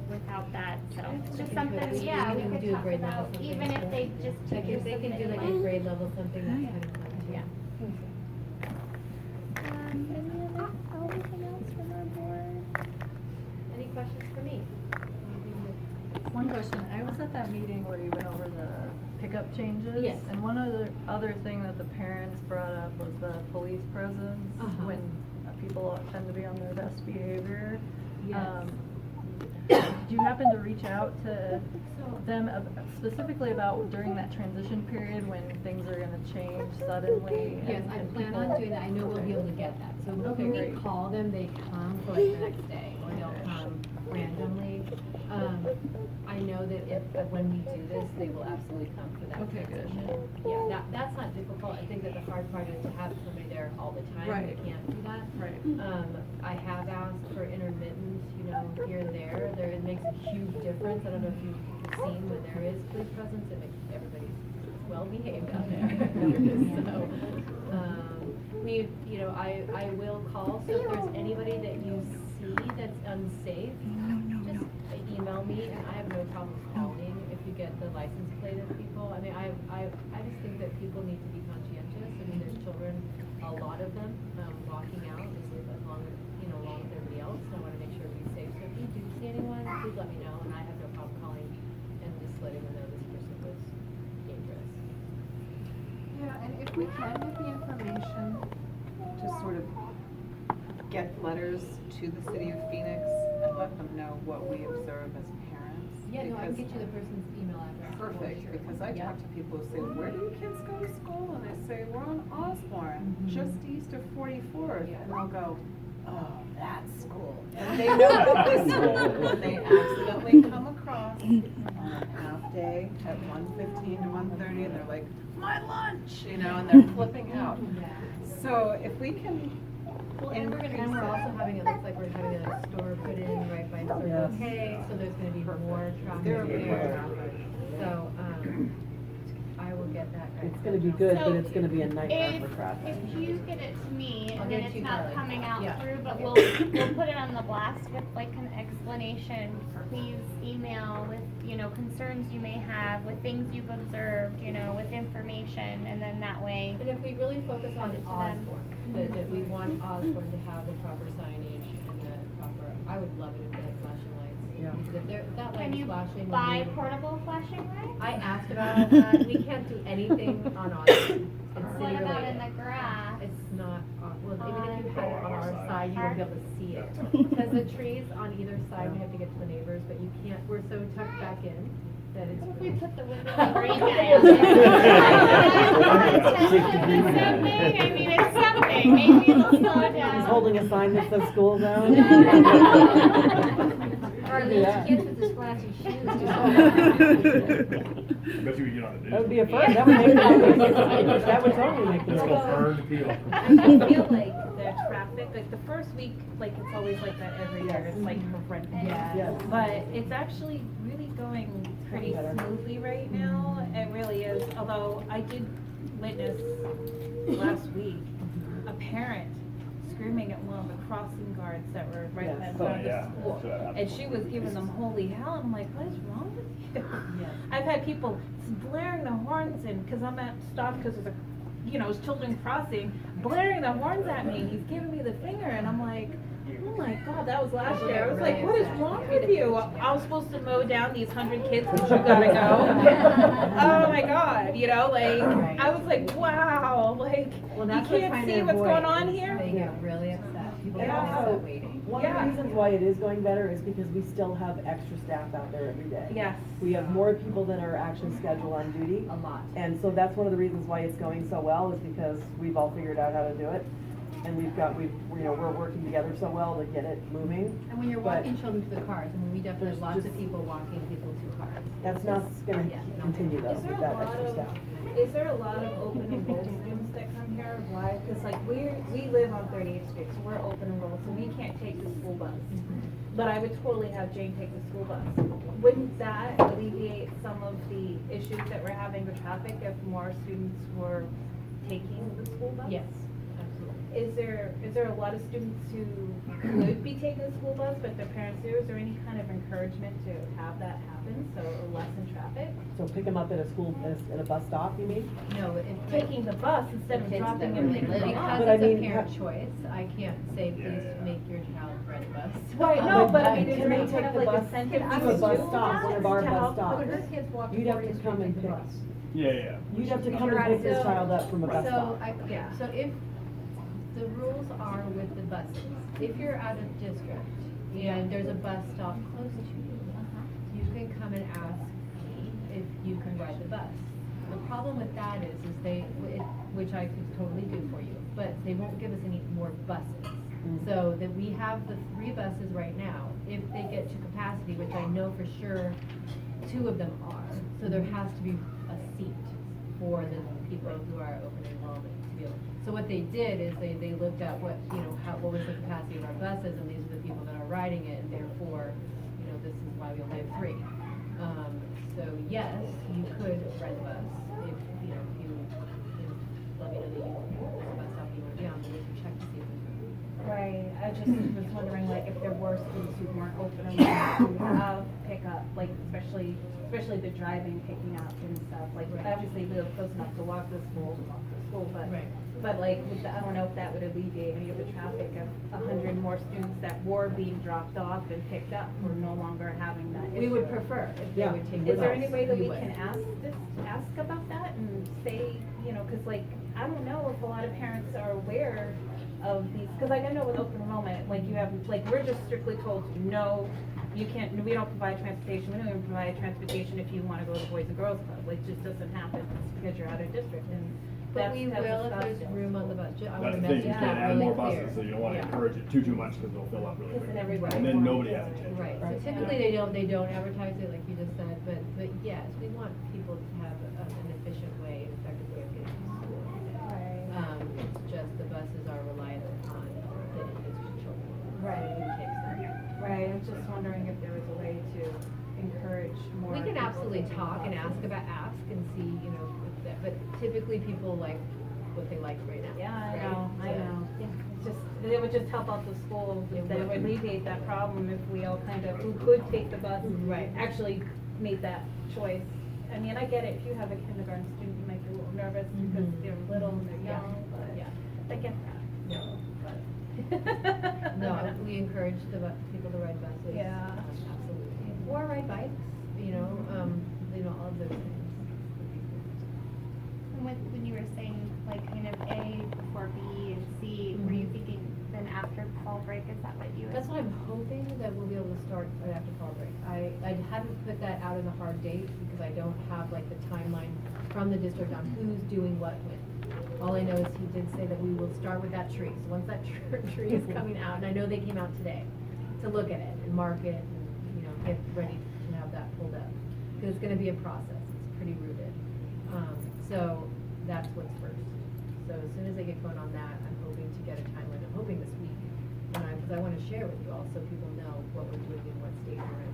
without that, so it's just something, we could do a talk grade level about, something even as if they just Like teach if they can do like a grade level something, that's kind of fun too. Anything else from our board? Any questions for me? One question, I was at that meeting where you went over the pickup changes. Yes. And one other thing that the parents brought up was the police presence when people tend to be on their best behavior. Yes. Did you happen to reach out to them specifically about during that transition period when things are gonna change suddenly? Yes, I plan on doing that. I know we'll be able to get that. So when we call them, they come for like the next day, or they'll come randomly. I know that when we do this, they will absolutely come for that transition. Yeah, that's not difficult. I think that the hard part is to have somebody there all the time. They can't do that. I have asked for intermittent, here and there. It makes a huge difference. I don't know if you've seen when there is police presence, it makes everybody well behaved out there. So, I will call. So if there's anybody that you see that's unsafe, just email me, and I have no problem calling if you get the license plate of people. I mean, I just think that people need to be conscientious. I mean, there's children, a lot of them, walking out along with everybody else. So I want to make sure we're safe. So if you do see anyone, please let me know, and I have no problem calling and just letting them know this person was We can get the information to sort of get letters to the city of Phoenix and let them know what we observe as parents. Yeah, no, I can because- get you the person's email address. for Perfect, sure. because I Yeah. talk to people who say, where do your kids go to school? And I say, we're on Osborne, just east of 44th. And they'll go, oh, that school. And they know this school, and they accidentally come across on a half day at 1:15 to 1:30, and they're like, my lunch, you know, and they're flipping out. So if we can Well, and we're also having, it looks like we're having a store put in right by Circle Yes. K, so there's gonna be more traffic There will be more there. traffic. So, I will get that. It's gonna be good, but So it's gonna be a nightmare If, for traffic. if you get it to me, I'll and get then it it's to you, not Carly. coming out Yeah. through, but Okay. we'll put it on the blast with like an explanation. Please email with, concerns you may have, with things you've observed, with information, and then that way. And if we really focus on Send it to them. Osborne, that we want Osborne to have the proper signage and the proper, I would love it if they had flashing lights. Yeah. Because if that Can light is you flashing. buy when we- portable flashing lights? I asked about that, we can't do anything on Osborne. It's What city about in related. the grass? It's not, well, even if you had it on our side, you wouldn't be able to see it. Park? Because the trees on either side, we have to get to the neighbors, but you can't, we're so tucked back in that it's. What if we really- put the window green down? I mean, it's something, maybe it'll slow down. He's holding a sign that says school zone. Or Do those that. kids with the splashy shoes. Bet you we get on the news. That would be a first, that would make, that would totally make the It's news. called Earned Appeal. I feel like the traffic, like the first week, like it's always like that every year, it's like horrendous. Yes. But it's actually really going pretty Better. smoothly right now, it really is, although I did witness last week a parent screaming at one of the crossing guards that were right Yes. in front of yeah. the school. Sure. And she was giving them holy hell, and I'm like, what is wrong with you? Yes. I've had people blaring the horns and, cause I'm at stop, cause there's it's children crossing, blaring the horns at me, he's giving me the finger, and I'm like, oh my god, that was last year, I was like, what is wrong with you? I was supposed to mow down these 100 kids, but you gotta go. Oh my god, I was like, wow, like, Well, you that's what we're can't trying see to what's avoid, going on is here? They get really upset, people get And upset also, waiting. one of the Yeah. reasons why it is going better is because we still have extra staff out there every day. Yes. We have more people than are actually scheduled on duty. A lot. And so that's one of the reasons why it's going so well, is because we've all figured out how to do it. And we're working together so well to get it moving. And when you're But walking children to the cars, we definitely there's have lots of just- people walking people to cars. That's not gonna Yeah, no. continue though, Is there with a that lot extra of, staff. is there a lot of open enrolled students that come here? Why? Cause like we live on 38th Street, so we're open enrolled, so we can't take the school bus. But I would totally have Jane take the school bus. Wouldn't that alleviate some of the issues that we're having with traffic if more students were taking the school bus? Yes, absolutely. Is there a lot of students who could be taking the school bus, but their parents do? Is there any kind of encouragement to have that happen, so lessen traffic? So pick them up at a school, at a bus stop, you mean? No, if Taking the bus instead of kids that dropping them really in live, the because But I it's a mean, parent ha- choice, I can't say, please Yeah. make your child ride a bus. Right, no, but I mean, Can is there they any take kind of the like bus incentive to to a bus do stop, one of our to bus help stops? with Her kids walk You'd have to 40th come Street and to pick, the bus. Yeah. you'd have to come and pick this child up from a bus So, stop. so if, the rules are with the buses, if you're out of district and there's a bus stop close to you, you can come and ask if you can ride the bus. The problem with that is which I could totally do for you, but they won't give us any more buses. So that we have the 3 buses right now, if they get to capacity, which I know for sure 2 of them are, so there has to be a seat for the people who are open enrollment to be able. So what they did is they looked at what was the capacity of our buses, and these are the people that are riding it, and therefore, this is why we only have 3. So yes, you could ride the bus if you let me know that you the bus stop you want to be on, but we can check to see if there's room. Right, I just was wondering like if there were students who weren't open enrollment who have pick up, like especially the driving, picking up and stuff. Like obviously we live close enough to walk to school, but like with the, I don't know if that would alleviate any of the traffic of 100 more students that were being dropped off and picked up. We're no longer having that issue. We would prefer if they would take the Is there bus. any way that we would. can ask about that and say, you know, cause like, I don't know if a lot of parents are aware of these, cause like I know with open enrollment, like you have, like we're just strictly told, no, you can't, we don't provide transportation, we don't even provide transportation if you wanna go to the Boys and Girls Club, like just doesn't happen because you're out of district and But that's. we that's will a if there's stop. room on the bus. I That's wanna the thing, message you can't that add really more clear. buses, so you don't wanna Yeah. encourage it too much, cause they'll fill up really Because quick. then everybody And then wants nobody it. has a chance. Right, so Right. typically they don't advertise it like you just said, but yes, we want people to have an efficient way, an effective way of getting to school every day. Right. It's just the buses are reliant on the individual children. Right. Who takes them. Right, I'm just wondering if there was a way to encourage more. We can people absolutely to take talk and buses. ask and see, you know, if that, but typically people like what they like right now. Yeah, I right? know, I So- know. It's just, it would just help out the schools, It that it would would. alleviate that problem if we all kind of, who could take the bus. Right. Actually made that choice. I mean, I get it, if you have a kindergarten student, you might be a little nervous because they're little and they're Yeah. young, but Yeah. I get that. No. But. No, we encourage people to ride buses. Yeah. Absolutely. Or ride bikes, you know, all of those things. And when you were saying like kind of A before B and C, were you thinking then after fall break, is that what you were? That's what I'm hoping that we'll be able to start right after fall break. I haven't put that out as a hard date because I don't have like the timeline from the district on who's doing what when. All I know is he did say that we will start with that tree. So once that tree is coming out, and I know they came out today to look at it and mark it and, you know, get ready to have that pulled up. Because it's gonna be a process. It's pretty rooted. So that's what's first. So as soon as I get going on that, I'm hoping to get a timeline. I'm hoping this week, because I want to share with you all so people know what we're doing and what stage we're in.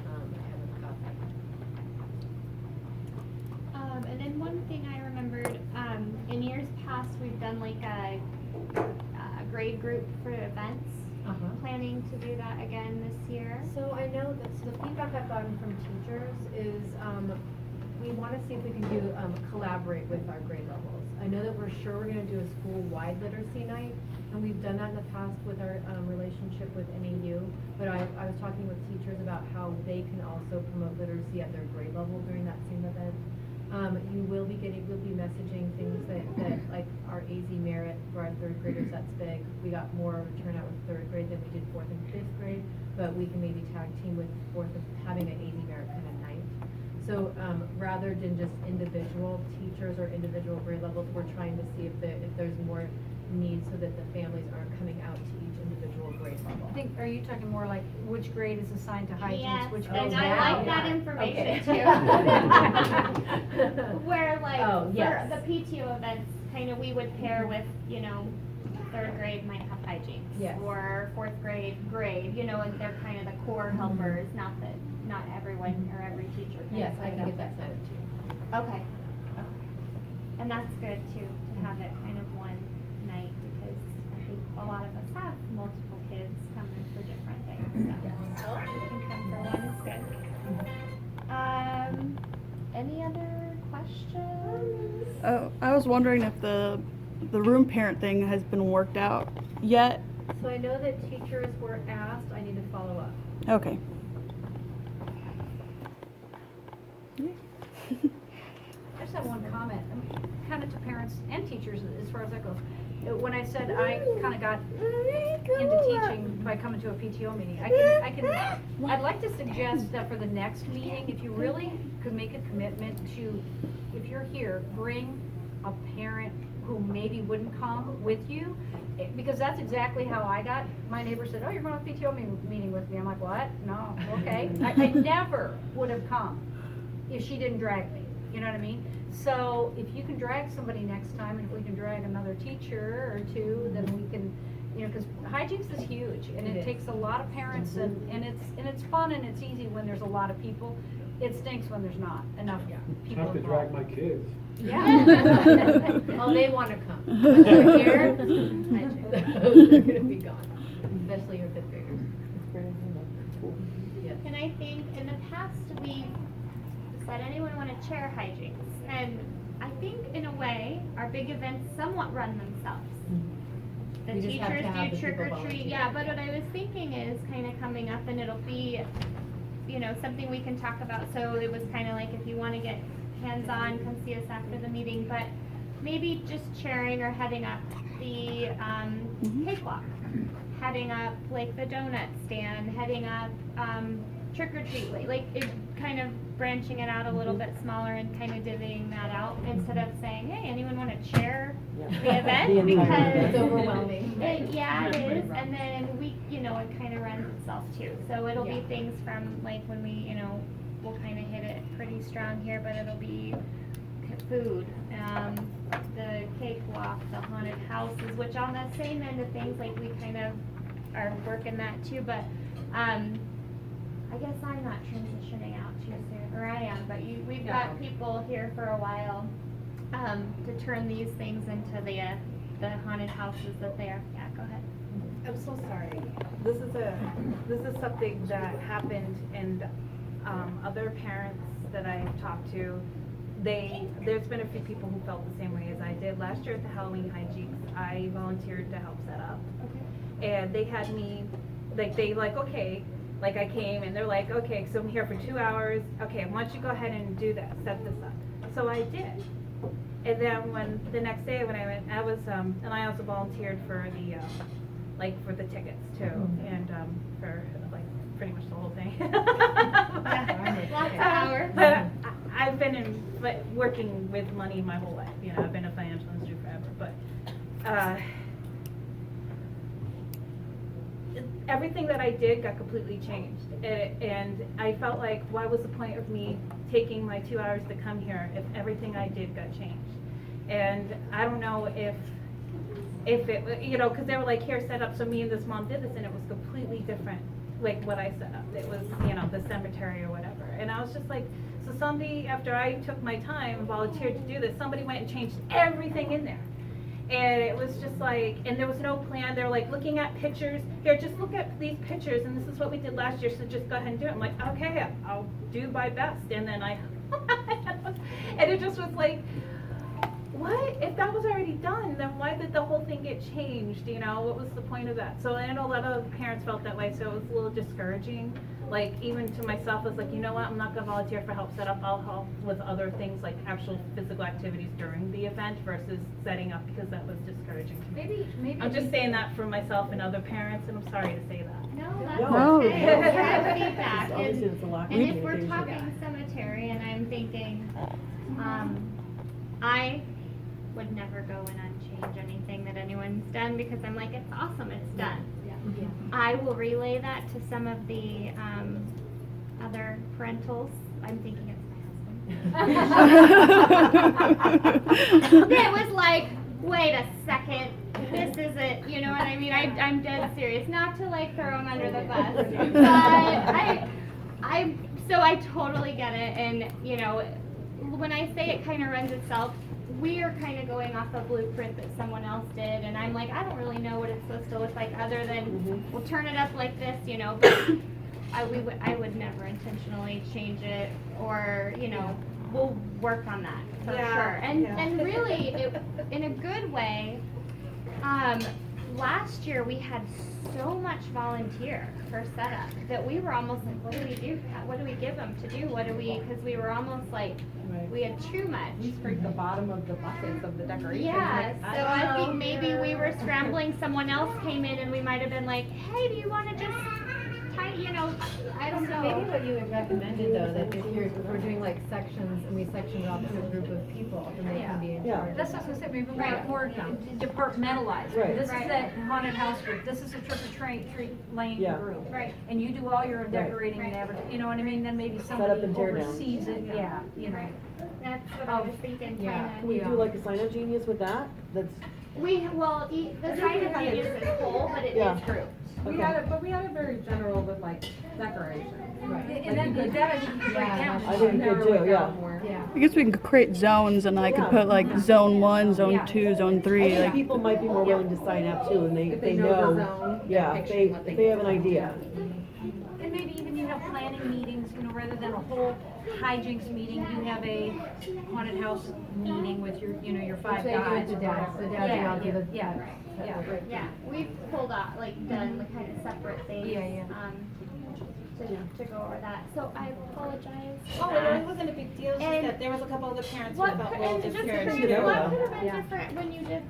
I haven't got that. And then one thing I remembered, in years past, we've done like a grade group for events. Planning to do that again this year. So I know that the feedback I've gotten from teachers is we want to see if we can do collaborate with our grade levels. I know that we're sure we're going to do a school-wide literacy night, and we've done that in the past with our relationship with NAU. But I was talking with teachers about how they can also promote literacy at their grade level during that same event. We'll be messaging things that like our AZ merit for our third graders, that's big. We got more turnout with third grade than we did fourth and fifth grade, but we can maybe tag team with fourth and having an AZ merit kind of night. So rather than just individual teachers or individual grade levels, we're trying to see if there's more need so that the families aren't coming out to each individual grade level. I think, are you talking more like which grade is assigned to hijinks, Yes, which and grade? I like that information too. Where like Oh, yes. for the PTO events, kind of we would pair with, you know, third grade might have hijinks. Yes. Or fourth grade, you know, and they're kind of the core helpers, not everyone or every teacher. kind Yes, of I can sign get that up. set up too. Okay. And that's good too, to have it kind of one night, because I think a lot of us have multiple kids coming for different things, so you can come for one is good. Any other questions? Oh, I was wondering if the room parent thing has been worked out yet. So I know that teachers were asked, I need to follow up. Okay. I just have one comment, kind of to parents and teachers as far as that goes. When I said I kind of got into teaching by coming to a PTO meeting, I'd like to suggest that for the next meeting, if you really could make a commitment to, if you're here, bring a parent who maybe wouldn't come with you, because that's exactly how I got. My neighbor said, "Oh, you're going to a PTO meeting with me." I'm like, "What? No, okay." I never would have come if she didn't drag me. You know what I mean? So if you can drag somebody next time, and if we can drag another teacher or two, then we can, you know, because hijinks is huge, and it takes a lot of parents, and it's fun and it's easy when there's a lot of people. It stinks when there's not enough people. I have to drag my kids. Yeah. Oh, they want to come. But they're here, they're gonna be gone, especially your fifth graders. Yeah. Yes. And I think in the past, we said anyone want to chair hijinks. And I think in a way, our big events somewhat run themselves. The We just have to teachers have do the trick people or treat, volunteer. yeah, but what I was thinking is kind of coming up and it'll be, you know, something we can talk about. So it was kind of like if you want to get hands-on, come see us after the meeting, but maybe just chairing or heading up the cakewalk, heading up like the donut stand, heading up trick or treat, like it kind of branching it out a little bit smaller and kind of divvying that out instead of saying, hey, anyone want to chair the event? Because It's overwhelming. yeah, it is, and then we, you know, it kind of runs itself too. So it'll be things from like when we, you know, we'll kind of hit it pretty strong here, but it'll be food, the cakewalk, the haunted houses, which on that same end of things, like we kind of are working that too, but I guess I'm not transitioning out too soon, or I am, but we've got people here for a while to turn these things into the haunted houses that they are. Yeah, go ahead. I'm so sorry. This is something that happened, and other parents that I've talked to, there's been a few people who felt the same way as I did. Last year at the Halloween hijinks, I volunteered to help set up. Okay. And they had me, okay, like I came and they're like, okay, so I'm here for 2 hours. Okay, why don't you go ahead and do that, set this up. So I did. And then when the next day when I went, I was, and I also volunteered for the, for the tickets too, and for like pretty much the whole thing. Lots of hours. But I've been working with money my whole life. You know, I've been a financial institute forever. But everything that I did got completely changed, and I felt like, why was the point of me taking my 2 hours to come here if everything I did got changed? And I don't know if it, you know, because they were like, here, set up. So me and this mom did this, and it was completely different, like what I set up. It was, you know, the cemetery or whatever. And I was just like, so somebody, after I took my time and volunteered to do this, somebody went and changed everything in there. And it was just like, and there was no plan. They were like looking at pictures. Here, just look at these pictures, and this is what we did last year, so just go ahead and do it. I'm like, okay, I'll do my best. And then and it just was like, what? If that was already done, then why did the whole thing get changed? You know, what was the point of that? So I know a lot of parents felt that way, so it was a little discouraging. Like, even to myself, I was like, you know what, I'm not gonna volunteer for help set up, I'll help with other things like actual physical activities during the event versus setting up, because that was discouraging to me. Maybe I'm just saying that for myself and other parents, and I'm sorry to say that. No, that's No. okay. Yeah, feedback. Obviously, it's a lack of And if we're communication. talking cemetery, and I'm thinking, I would never go in and change anything that anyone's done because I'm like, it's awesome, it's done. Yeah. I will relay that to some of the other parentals. I'm thinking it's my husband. It was like, wait a second, this isn't, you know what I mean? I'm dead serious. Not to like throw him under the bus, but so I totally get it. And you know, when I say it kind of runs itself, we are kind of going off a blueprint that someone else did, and I'm like, I don't really know what it's supposed to look like other than we'll turn it up like this, you know. But I would never intentionally change it, or you know, we'll work on that for sure. And really, in a good way. Last year we had so much volunteer for setup that we were almost like, what do we do? What do we give them to do? Because we were almost like, we had too much. We scraped the bottom of the buckets of the decorations. Yeah, so I think maybe we were scrambling, someone else came in and we might have been like, hey, do you want to just you know, I don't know. Maybe what you had recommended though, that if we're doing like sections and we section it off to a group of people, then they can be in charge. That's what I was gonna say, maybe more departmentalized. Right. This is that haunted house group, this is a trick-or-treat lane Yeah. group. Right. And you do all your decorating and everything, you know what I mean? Then maybe up somebody and tear down. oversees it, yeah, you know. That's what I was thinking, Yeah. Can we do like a sign-up genius with that? That's, The sign of genius is whole, but it is group. We had it very general with like decorations. Right. And then that I think you could break down. I think you could too, yeah. Yeah. I guess we can create zones, and I could put like zone 1, zone 2, zone I 3. think Like, people might be more willing to sign up too, and they know the know, zone, yeah, they're picturing what they have an idea. And maybe even, you know, plan than a whole hijinks meeting, you have a haunted house meeting with your, you know, your 5 So you do it guys. the or dads, whatever. the dads are all Yeah, given- yeah, yeah. Yeah, we've pulled off, like, done the kind of separate things. Yeah. To go over that. So I apologize. Oh, it wasn't a big deal, it's just And that there was a couple other parents who What felt, could, well, and it's just fair for to you, do. what could have been Yeah. different when you did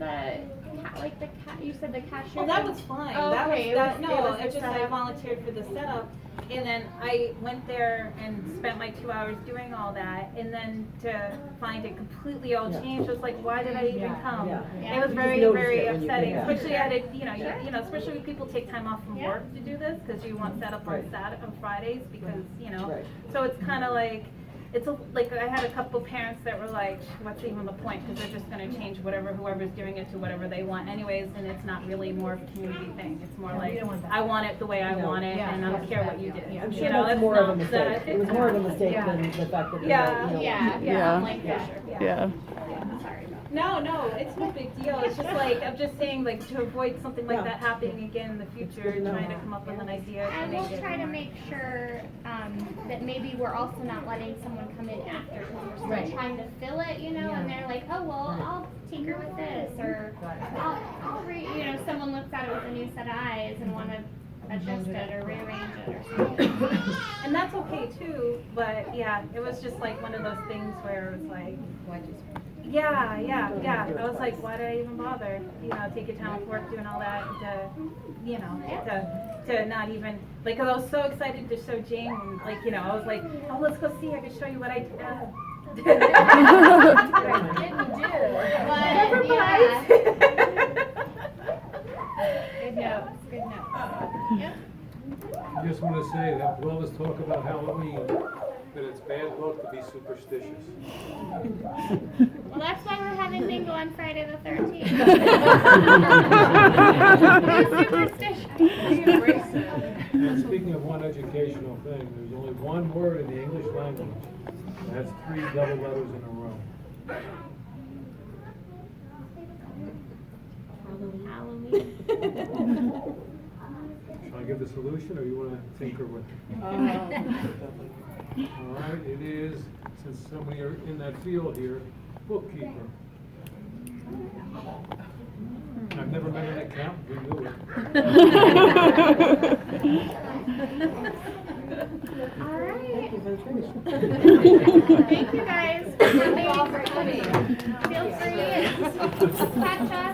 you said the cashier? Oh, that thing? was fine. Oh, That was, okay, that, it no, was it's the just I setup. volunteered for the setup. And then I went there and spent my 2 hours doing all that. And then to find it completely all Yeah. changed, was like, why did I even come? Yeah. It was You just very, noticed very it when you upsetting, came back. especially at a, Sure. you know, especially when people take time off from Yeah. work to do this, because you want setup on Right. on Fridays, because, you know. Right. So it's kind of like, like I had a couple parents that were like, what's even the point? Because they're just going to change whoever's doing it to whatever they want anyways, and it's not really more of a community thing. It's more like, I want it the way I No. want it, and I don't care what you did. I'm You sure know, that's more of a not mistake. It was more of a mistake than the fact that they Yeah. don't, you know. Yeah. Like Fisher. Yeah. Sorry about No, it's no big deal. It's just like, I'm just saying, like, to avoid something like Yeah. that happening again in the future, good to know. trying to come up with an idea to And make we'll it try to more- make sure that maybe we're also not letting someone come in after, because we're still Right. trying to fill it, you know, and they're like, oh, well, I'll tinker with this, or someone looks at it with a new set of eyes and want to adjust it or rearrange it or something. And that's okay too, but yeah, it was just like one of those things where it was like, yeah. I was like, why did I even bother? You know, take your time off work doing all that to not even, like, 'cause I was so excited to show Jane, and, like, you know, I was like, oh, let's go see, I can show you what I did. But, Never yeah. mind. Good notes. Yep. I just want to say that we always talk about Halloween, but it's bad luck to be superstitious. Well, that's why we're having bingo on Friday the 13th. Be superstitious. And speaking of one educational thing, there's only one word in the English language, and that's 3 double letters in a row. Halloween. Shall I give the solution, or you want to tinker with it? All right, it is, since somebody are in that field here, bookkeeper. I've never met an accountant who knew it. All right. Thank Thank you guys for coming. Feel free to catch us